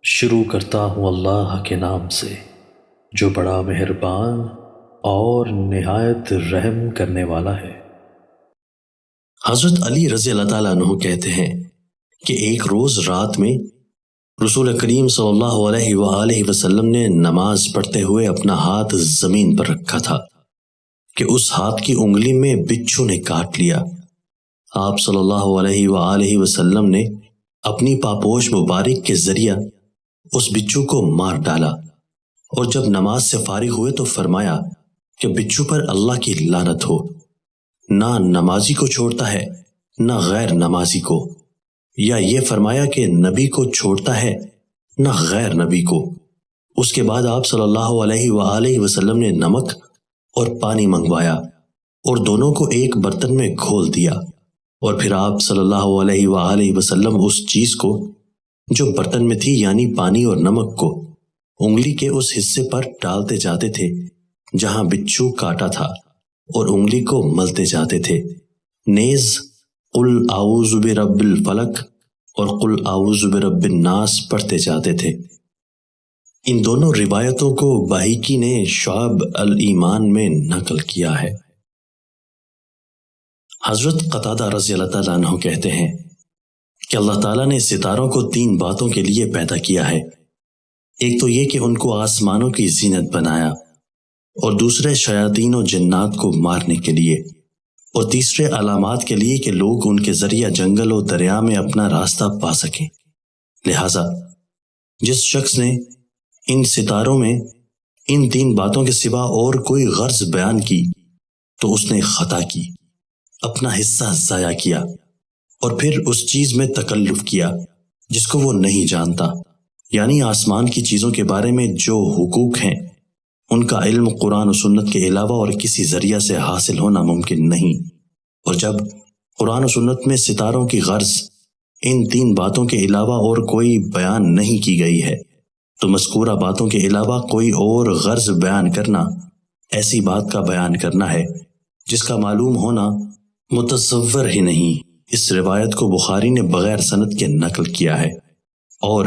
شروع کرتا ہوں اللہ کے نام سے جو بڑا مہربان اور نہایت رحم کرنے والا ہے۔ حضرت علی رضی اللہ تعالیٰ عنہ کہتے ہیں کہ ایک روز رات میں رسول کریم صلی اللہ علیہ وآلہ وسلم نے نماز پڑھتے ہوئے اپنا ہاتھ زمین پر رکھا تھا کہ اس ہاتھ کی انگلی میں بچھو نے کاٹ لیا۔ آپ صلی اللہ علیہ وآلہ وسلم نے اپنی پاپوش مبارک کے ذریعہ اس بچھو کو مار ڈالا، اور جب نماز سے فارغ ہوئے تو فرمایا کہ بچھو پر اللہ کی لعنت ہو، نہ نمازی کو چھوڑتا ہے نہ غیر نمازی کو، یا یہ فرمایا کہ نبی کو چھوڑتا ہے نہ غیر نبی کو۔ اس کے بعد آپ صلی اللہ علیہ وآلہ وسلم نے نمک اور پانی منگوایا اور دونوں کو ایک برتن میں گھول دیا، اور پھر آپ صلی اللہ علیہ وآلہ وسلم اس چیز کو جو برتن میں تھی یعنی پانی اور نمک کو انگلی کے اس حصے پر ڈالتے جاتے تھے جہاں بچھو کاٹا تھا، اور انگلی کو ملتے جاتے تھے، نیز قل اعوذ برب الفلق اور قل اعوذ برب الناس پڑھتے جاتے تھے۔ ان دونوں روایتوں کو بہقی نے شعب الایمان میں نقل کیا ہے۔ حضرت قتادہ رضی اللہ تعالیٰ عنہ کہتے ہیں کہ اللہ تعالیٰ نے ستاروں کو 3 باتوں کے لیے پیدا کیا ہے۔ ایک تو یہ کہ ان کو آسمانوں کی زینت بنایا، اور دوسرے شیاطین و جنات کو مارنے کے لیے، اور تیسرے علامات کے لیے کہ لوگ ان کے ذریعہ جنگل و دریا میں اپنا راستہ پا سکیں۔ لہٰذا جس شخص نے ان ستاروں میں ان 3 باتوں کے سوا اور کوئی غرض بیان کی تو اس نے خطا کی، اپنا حصہ ضائع کیا، اور پھر اس چیز میں تکلف کیا جس کو وہ نہیں جانتا، یعنی آسمان کی چیزوں کے بارے میں جو حقوق ہیں ان کا علم قرآن و سنت کے علاوہ اور کسی ذریعہ سے حاصل ہونا ممکن نہیں۔ اور جب قرآن و سنت میں ستاروں کی غرض ان 3 باتوں کے علاوہ اور کوئی بیان نہیں کی گئی ہے تو مذکورہ باتوں کے علاوہ کوئی اور غرض بیان کرنا ایسی بات کا بیان کرنا ہے جس کا معلوم ہونا متصور ہی نہیں۔ اس روایت کو بخاری نے بغیر سند کے نقل کیا ہے، اور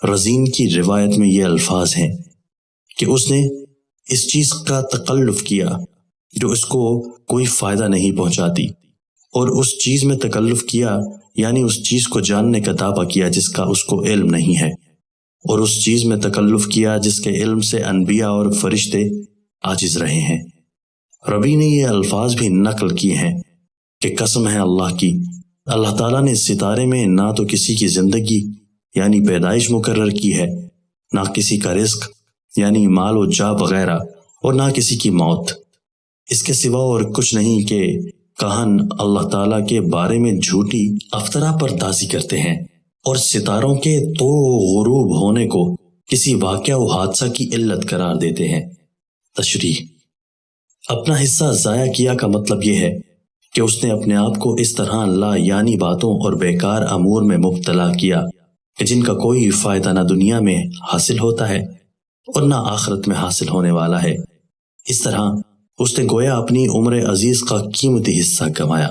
رزین کی روایت میں یہ الفاظ ہیں کہ اس نے اس چیز کا تکلف کیا جو اس کو کوئی فائدہ نہیں پہنچاتی، اور اس چیز میں تکلف کیا یعنی اس چیز کو جاننے کا دعویٰ کیا جس کا اس کو علم نہیں ہے، اور اس چیز میں تکلف کیا جس کے علم سے انبیاء اور فرشتے عاجز رہے ہیں۔ ربی نے یہ الفاظ بھی نقل کیے ہیں کہ قسم ہے اللہ کی، اللہ تعالیٰ نے ستارے میں نہ تو کسی کی زندگی یعنی پیدائش مقرر کی ہے، نہ کسی کا رزق یعنی مال و جا وغیرہ، اور نہ کسی کی موت۔ اس کے سوا اور کچھ نہیں کہ کہن اللہ تعالیٰ کے بارے میں جھوٹی افطرا پردازی کرتے ہیں، اور ستاروں کے تو غروب ہونے کو کسی واقعہ و حادثہ کی علت قرار دیتے ہیں۔ تشریح: اپنا حصہ ضائع کیا کا مطلب یہ ہے کہ اس نے اپنے آپ کو اس طرح لا یعنی باتوں اور بیکار امور میں مبتلا کیا کہ جن کا کوئی فائدہ نہ دنیا میں حاصل ہوتا ہے اور نہ آخرت میں حاصل ہونے والا ہے۔ اس طرح اس نے گویا اپنی عمر عزیز کا قیمتی حصہ گنوایا۔